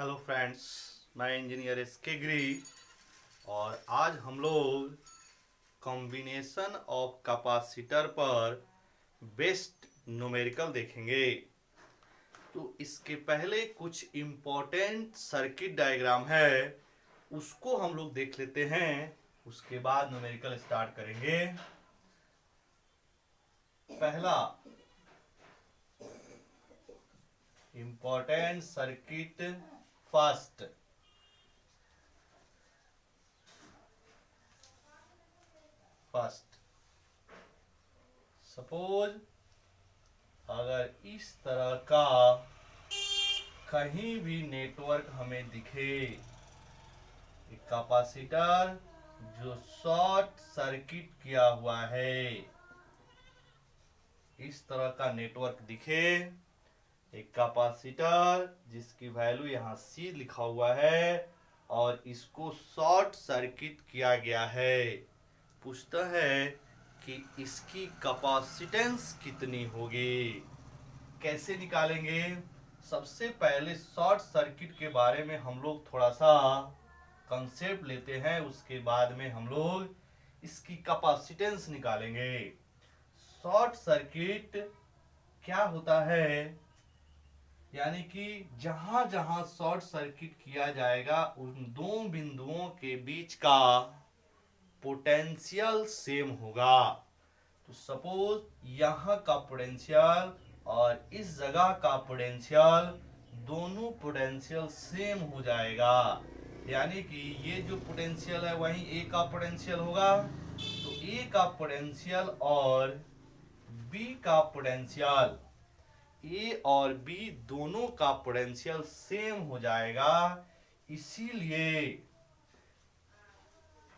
Hello friends, मैं engineer SK गिरी और आज हम लोग कॉम्बिनेशन ऑफ कैपेसिटर पर बेस्ट न्यूमेरिकल देखेंगे। तो इसके पहले कुछ इम्पोर्टेंट सर्किट डायग्राम है, उसको हम लोग देख लेते हैं, उसके बाद न्यूमेरिकल स्टार्ट करेंगे। पहला इम्पोर्टेंट सर्किट फर्स्ट। सपोज अगर इस तरह का कहीं भी नेटवर्क हमें दिखे, एक कैपेसिटर जो शॉर्ट सर्किट किया हुआ है, इस तरह का नेटवर्क दिखे, एक कैपेसिटर जिसकी वैल्यू यहाँ C लिखा हुआ है और इसको शॉर्ट सर्किट किया गया है। पूछता है कि इसकी कैपेसिटेंस कितनी होगी, कैसे निकालेंगे। सबसे पहले शॉर्ट सर्किट के बारे में हम लोग थोड़ा सा कंसेप्ट लेते हैं, उसके बाद में हम लोग इसकी कैपेसिटेंस निकालेंगे। शॉर्ट सर्किट क्या होता है, यानी कि जहां जहां शॉर्ट सर्किट किया जाएगा उन दो बिंदुओं के बीच का पोटेंशियल सेम होगा। तो सपोज यहाँ का पोटेंशियल और इस जगह का पोटेंशियल, दोनों पोटेंशियल सेम हो जाएगा, यानी कि ये जो पोटेंशियल है वही ए का पोटेंशियल होगा। तो ए का पोटेंशियल और बी का पोटेंशियल, ए और बी दोनों का पोटेंशियल सेम हो जाएगा, इसीलिए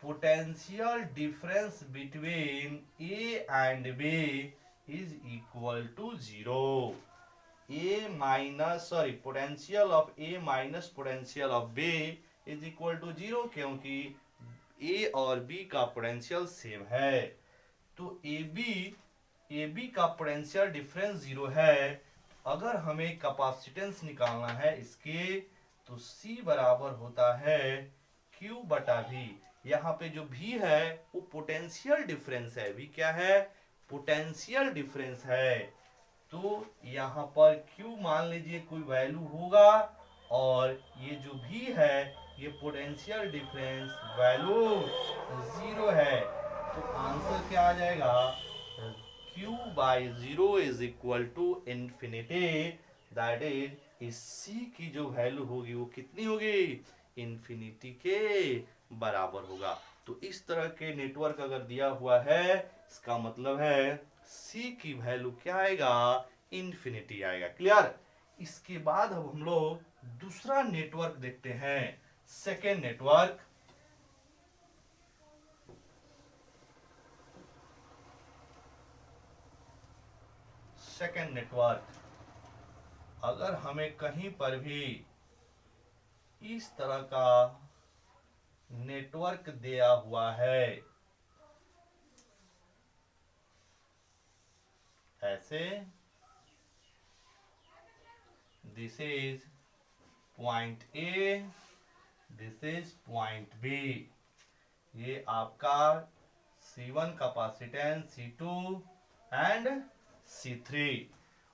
potential difference between A and B is equal to 0। Potential of A minus potential of B is equal to 0, क्योंकि ए और बी का पोटेंशियल सेम है। तो ए बी का पोटेंशियल डिफरेंस 0 है। अगर हमें कैपेसिटेंस निकालना है इसके, तो C बराबर होता है Q बटा V। यहाँ पे जो V है वो पोटेंशियल डिफरेंस है, V क्या है, पोटेंशियल डिफरेंस है। तो यहाँ पर Q मान लीजिए कोई वैल्यू होगा और ये जो V है ये पोटेंशियल डिफरेंस वैल्यू 0 है। तो आंसर क्या आ जाएगा, Q by 0 is equal to infinity, that is C की जो वैल्यू होगी वो कितनी होगी, इंफिनिटी के बराबर होगा। तो इस तरह के नेटवर्क अगर दिया हुआ है, इसका मतलब है C की वैल्यू क्या आएगा, इंफिनिटी आएगा। क्लियर। इसके बाद अब हम लोग दूसरा नेटवर्क देखते हैं, सेकेंड नेटवर्क। सेकेंड नेटवर्क, अगर हमें कहीं पर भी इस तरह का नेटवर्क दिया हुआ है, ऐसे, this is point A, this is point B, ये आपका C1 capacitance, C2 and C3।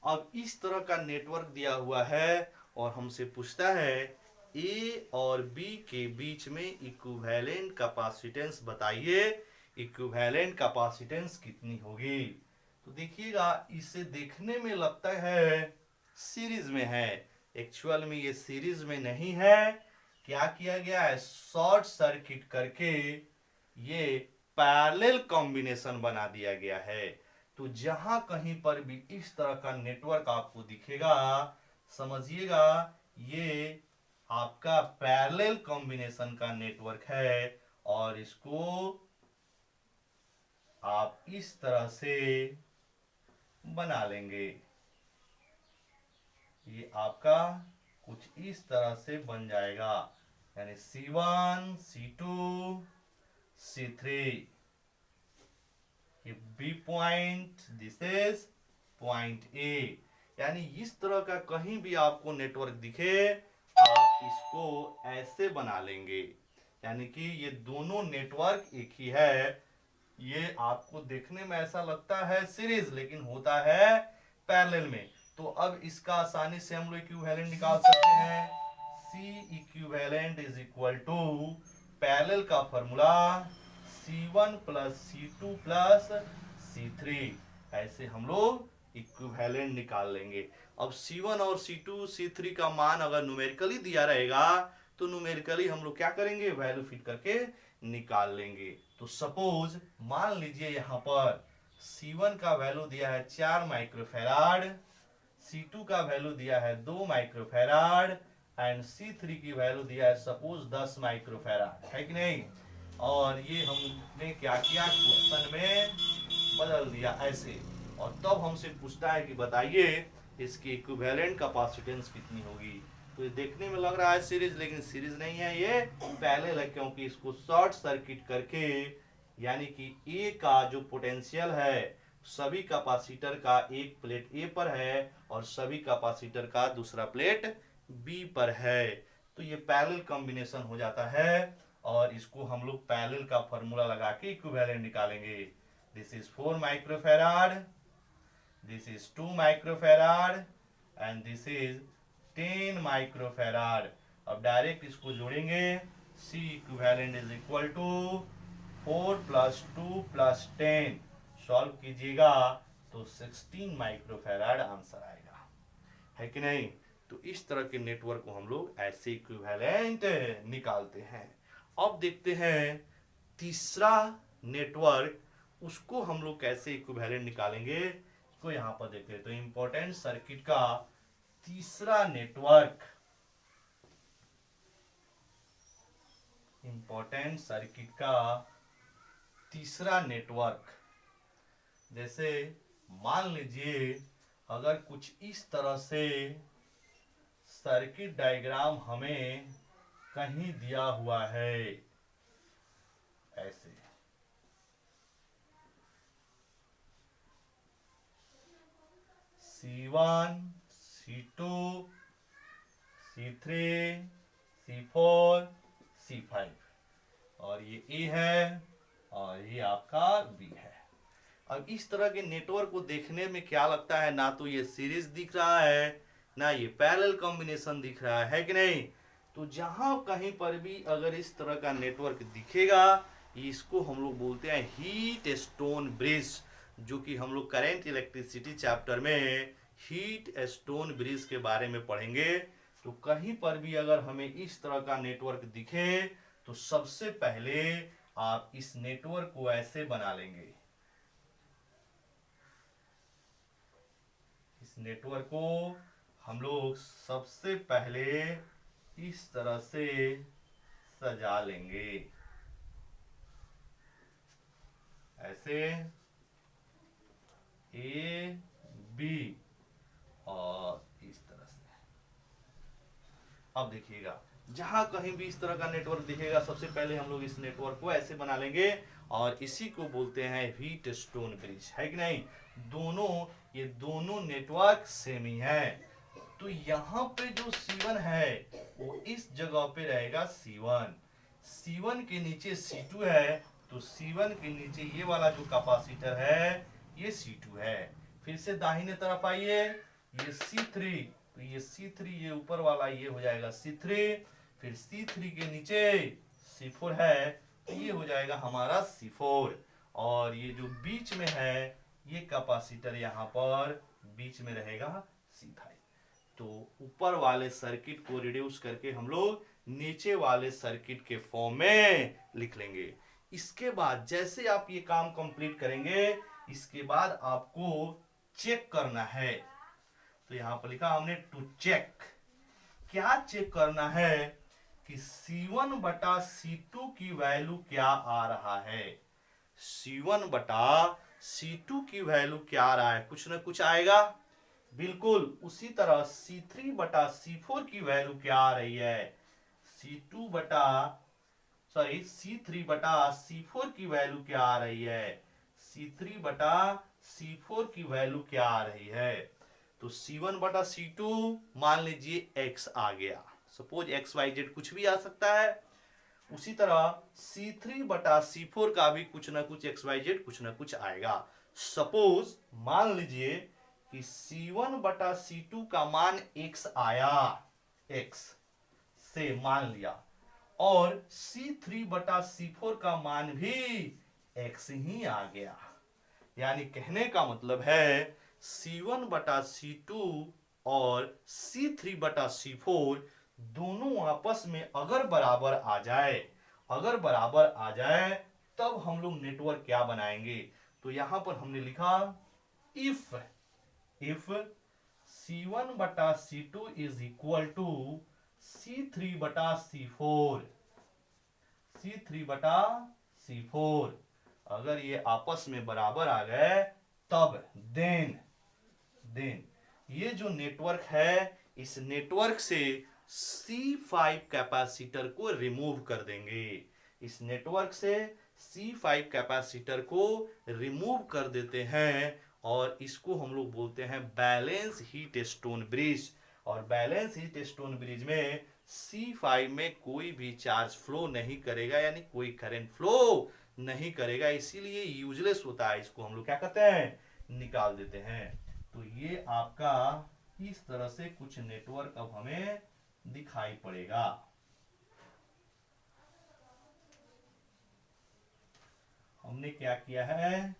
अब इस तरह का नेटवर्क दिया हुआ है और हमसे पूछता है ए और बी के बीच में इक्विवेलेंट कैपेसिटेंस बताइए, इक्विवेलेंट कैपेसिटेंस कितनी होगी। तो देखिएगा, इसे देखने में लगता है सीरीज में है, एक्चुअल में ये सीरीज में नहीं है। क्या किया गया है, शॉर्ट सर्किट करके ये पैरेलल कॉम्बिनेशन बना दिया गया है। तो जहां कहीं पर भी इस तरह का नेटवर्क आपको दिखेगा, समझिएगा ये आपका पैरेलल कॉम्बिनेशन का नेटवर्क है और इसको आप इस तरह से बना लेंगे। ये आपका कुछ इस तरह से बन जाएगा, यानी C1, C2, C3, ये B point, this is point A। यानी इस तरह का कहीं भी आपको नेटवर्क दिखे, आप इसको ऐसे बना लेंगे, यानी कि ये दोनों नेटवर्क एक ही है। ये आपको देखने में ऐसा लगता है सीरीज, लेकिन होता है पैरेलल में। तो अब इसका आसानी से हम लोग इक्विवेलेंट निकाल सकते हैं। C equivalent is equal to parallel का formula C1 plus C2 plus C3। ऐसे हम लोग इक्विवेलेंट निकाल लेंगे। अब C1 और C2 C3 का मान अगर न्यूमेरिकली दिया रहेगा तो न्यूमेरिकली हम लोग क्या करेंगे, वैल्यू फिट करके निकाल लेंगे। तो सपोज मान लीजिए यहाँ पर C1 का वैल्यू दिया है 4 माइक्रोफैराड, C2 का वैल्यू दिया है 2 माइक्रोफैराड एंड C3 की वैल्यू दिया है सपोज 10 माइक्रोफैराड, है कि नहीं। और ये हमने क्या किया, क्वेश्चन में बदल दिया ऐसे। और तब हमसे पूछता है कि बताइए इसकी इक्विवेलेंट कैपेसिटेंस कितनी होगी। तो ये देखने में लग रहा है सीरीज, लेकिन सीरीज नहीं है, ये पैरेलल है, क्योंकि इसको शॉर्ट सर्किट करके, यानी कि ए का जो पोटेंशियल है सभी कैपेसिटर का एक प्लेट ए पर है और सभी कैपेसिटर का दूसरा प्लेट बी पर है। तो ये पैरेलल कॉम्बिनेशन हो जाता है और इसको हम लोग पैरेलल का फॉर्मूला लगा के इक्विवेलेंट निकालेंगे। This is 4 microfarad, this is 2 microfarad and this is 10 microfarad. अब डायरेक्ट इसको जोड़ेंगे, C equivalent is equal to 4 plus 2 plus 10, solve कीजिएगा तो 16 माइक्रोफैराड आंसर आएगा, है कि नहीं। तो इस तरह के नेटवर्क को हम लोग ऐसे इक्विवेलेंट निकालते हैं। अब देखते हैं तीसरा नेटवर्क, उसको हम लोग कैसे इक्विवेलेंट निकालेंगे, इसको यहां पर देखते हैं। तो इंपॉर्टेंट सर्किट का तीसरा नेटवर्क, इंपॉर्टेंट सर्किट का तीसरा नेटवर्क, जैसे मान लीजिए अगर कुछ इस तरह से सर्किट डायग्राम हमें कहीं दिया हुआ है ऐसे, C1 C2 C3 C4 C5 और ये A है और ये आपका B है। अब इस तरह के नेटवर्क को देखने में क्या लगता है, ना तो ये सीरीज दिख रहा है ना ये पैरेलल कॉम्बिनेशन दिख रहा है कि नहीं। तो जहां कहीं पर भी अगर इस तरह का नेटवर्क दिखेगा, इसको हम लोग बोलते हैं हीट स्टोन ब्रिज, जो कि हम लोग करंट इलेक्ट्रिसिटी चैप्टर में हीट स्टोन ब्रिज के बारे में पढ़ेंगे। तो कहीं पर भी अगर हमें इस तरह का नेटवर्क दिखे तो सबसे पहले आप इस नेटवर्क को ऐसे बना लेंगे, इस नेटवर्क को हम लोग सबसे पहले इस तरह से सजा लेंगे ऐसे, ए बी और इस तरह से। अब देखिएगा जहां कहीं भी इस तरह का नेटवर्क दिखेगा सबसे पहले हम लोग इस नेटवर्क को ऐसे बना लेंगे और इसी को बोलते हैं हीट स्टोन ब्रिज, है कि नहीं। ये दोनों नेटवर्क सेम ही है। तो यहाँ पे जो C1 है वो इस जगह पे रहेगा C1, C1 के नीचे C2 है, तो C1 के नीचे ये वाला जो कैपेसिटर है ये C2 है। फिर से दाहिने तरफ आइए, ये C3, तो ये C3, ये ऊपर वाला ये हो जाएगा C3, फिर C3 के नीचे C4 है, तो ये हो जाएगा हमारा C4। और ये जो बीच में है ये कैपेसिटर यहाँ पर बीच में रहेगा C5। तो ऊपर वाले सर्किट को रिड्यूस करके हम लोग नीचे वाले सर्किट के फॉर्म में लिख लेंगे। इसके बाद जैसे आप ये काम कंप्लीट करेंगे, इसके बाद आपको चेक करना है। तो यहां पर लिखा हमने टू चेक, क्या चेक करना है कि C1 बटा C2 की वैल्यू क्या आ रहा है। C1 बटा C2 की वैल्यू क्या आ रहा है, कुछ ना कुछ आएगा। बिल्कुल उसी तरह C3 बटा C4 की वैल्यू क्या आ रही है, C3 बटा C4 की वैल्यू क्या आ रही है, C3 बटा C4 की वैल्यू क्या आ रही है। तो C1 बटा C2 मान लीजिए X आ गया, सपोज XYZ कुछ भी आ सकता है। उसी तरह C3/C4 का भी कुछ ना कुछ XYZ कुछ ना कुछ आएगा। सपोज मान लीजिए कि C1/C2 का मान x आया, x से मान लिया, और C3/C4 का मान भी x ही आ गया। यानी कहने का मतलब है C1/C2 और C3/C4 दोनों आपस में अगर बराबर आ जाए, तब हम लोग नेटवर्क क्या बनाएंगे। तो यहां पर हमने लिखा if C1/C2 is equal to C3/C4, अगर ये आपस में बराबर आ गए तब देन ये जो नेटवर्क है, इस नेटवर्क से C5 कैपेसिटर को रिमूव कर देंगे। इस नेटवर्क से C5 कैपेसिटर को रिमूव कर देते हैं और इसको हम लोग बोलते हैं बैलेंस हीट स्टोन ब्रिज। और बैलेंस हीट स्टोन ब्रिज में C5 में कोई भी चार्ज फ्लो नहीं करेगा, यानी कोई करंट फ्लो नहीं करेगा, इसीलिए यूजलेस होता है। इसको हम लोग क्या कहते हैं, निकाल देते हैं। तो ये आपका इस तरह से कुछ नेटवर्क अब हमें दिखाई पड़ेगा। हमने क्या किया है,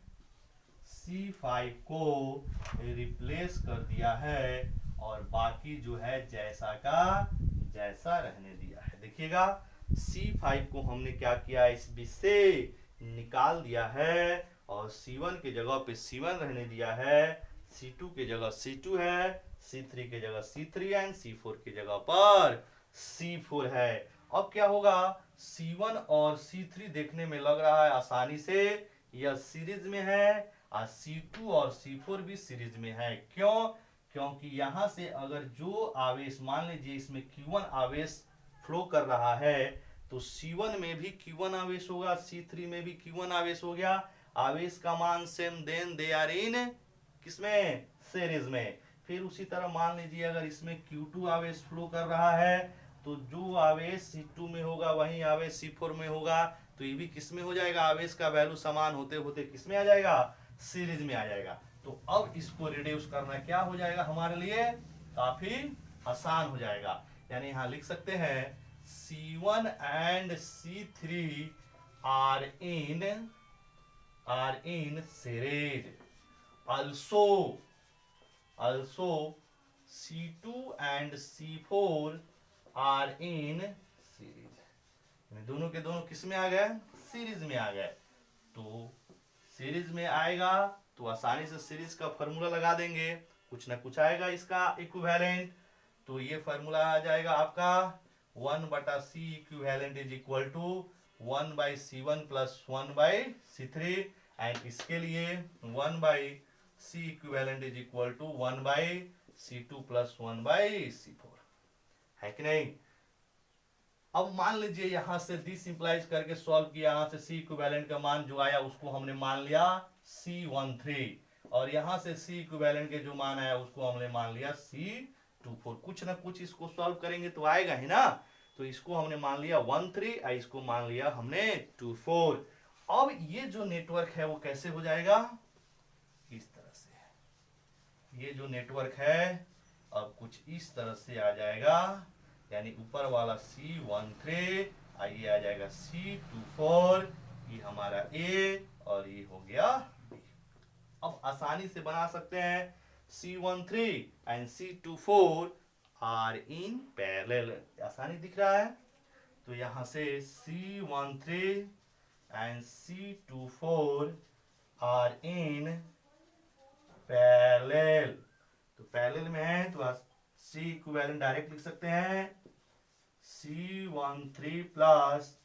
C5 को रिप्लेस कर दिया है और बाकी जो है जैसा का जैसा रहने दिया है। देखिएगा C5 को हमने क्या किया, इस बीच से निकाल दिया है और C1 के जगह पे C1 रहने दिया है, C2 के जगह C2 है, C3 के जगह C3 एंड C4 की जगह पर C4 है। अब क्या होगा, C1 और C3 देखने में लग रहा है आसानी से यह सीरीज में है और C2 और C4 भी सीरीज में है। क्यों, क्योंकि यहां से अगर जो आवेश, मान लीजिए इसमें Q1 आवेश फ्लो कर रहा है तो C1 में भी Q1 आवेश होगा, C3 में भी Q1 आवेश हो गया, आवेश का मान same, then they are in किसमें, सीरीज में। फिर उसी तरह मान लीजिए अगर इसमें Q2 आवेश फ्लो कर रहा है तो जो आवेश C2 में होगा वही आवेश C4 में होगा, तो ये भी किसमें हो जाएगा, आवेश का वैल्यू समान होते होते किसमें आ जाएगा, सीरीज में आ जाएगा। तो अब इसको रिड्यूस करना क्या हो जाएगा, हमारे लिए काफी आसान हो जाएगा। यानी यहां लिख सकते हैं C1 and C3 are in series, also C2 and C4 are in series. दोनों के दोनों किस में आ गए, सीरीज में आ गए। तो सीरीज में आएगा तो आसानी से सीरीज का फॉर्मूला लगा देंगे, कुछ ना कुछ आएगा इसका इक्विवेलेंट। तो ये फॉर्मूला आ जाएगा आपका 1/C equivalent is equal to 1/C1 plus 1/C3, and इसके लिए 1/C equivalent is equal to 1/C2 plus 1/C4, है कि नहीं। अब मान लीजिए यहां से डिसिंप्लाइज करके सॉल्व किया, यहां से C इक्विवेलेंट का मान जो आया उसको हमने मान लिया C13, और यहां से C इक्विवेलेंट के जो मान आया उसको हमने मान लिया C24। कुछ ना कुछ इसको सॉल्व करेंगे तो आएगा ही ना। तो इसको हमने मान लिया 13 और इसको मान लिया हमने 24। अब ये जो नेटवर्क है वो कैसे हो जाएगा, इस तरह से। ये जो नेटवर्क है अब कुछ इस तरह से आ जाएगा, यानी ऊपर वाला C13, ये आ जाएगा C24, ये हमारा A और ये हो गया B। अब आसानी से बना सकते हैं C13 and C24 are in parallel, आसानी दिख रहा है। तो यहां से C13 and C24 are in parallel, तो पैरेलल में है तो C इक्विवेलेंट डायरेक्ट लिख सकते हैं C13 प्लस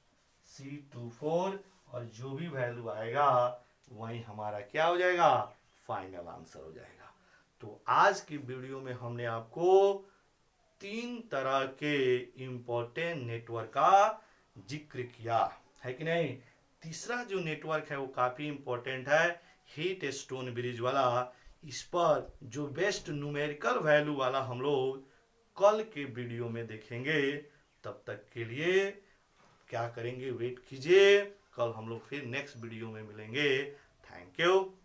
C24, और जो भी वैल्यू आएगा वही हमारा क्या हो जाएगा, फाइनल आंसर हो जाएगा। तो आज की वीडियो में हमने आपको 3 तरह के इंपॉर्टेंट नेटवर्क का जिक्र किया, है कि नहीं। तीसरा जो नेटवर्क है वो काफी इंपॉर्टेंट है, हीट स्टोन ब्रिज वाला। इस पर जो बेस्ट न्यूमेरिकल वैल्यू वाला हम लोग कल के वीडियो में देखेंगे। तब तक के लिए क्या करेंगे, वेट कीजिए, कल हम लोग फिर नेक्स्ट वीडियो में मिलेंगे। Thank you.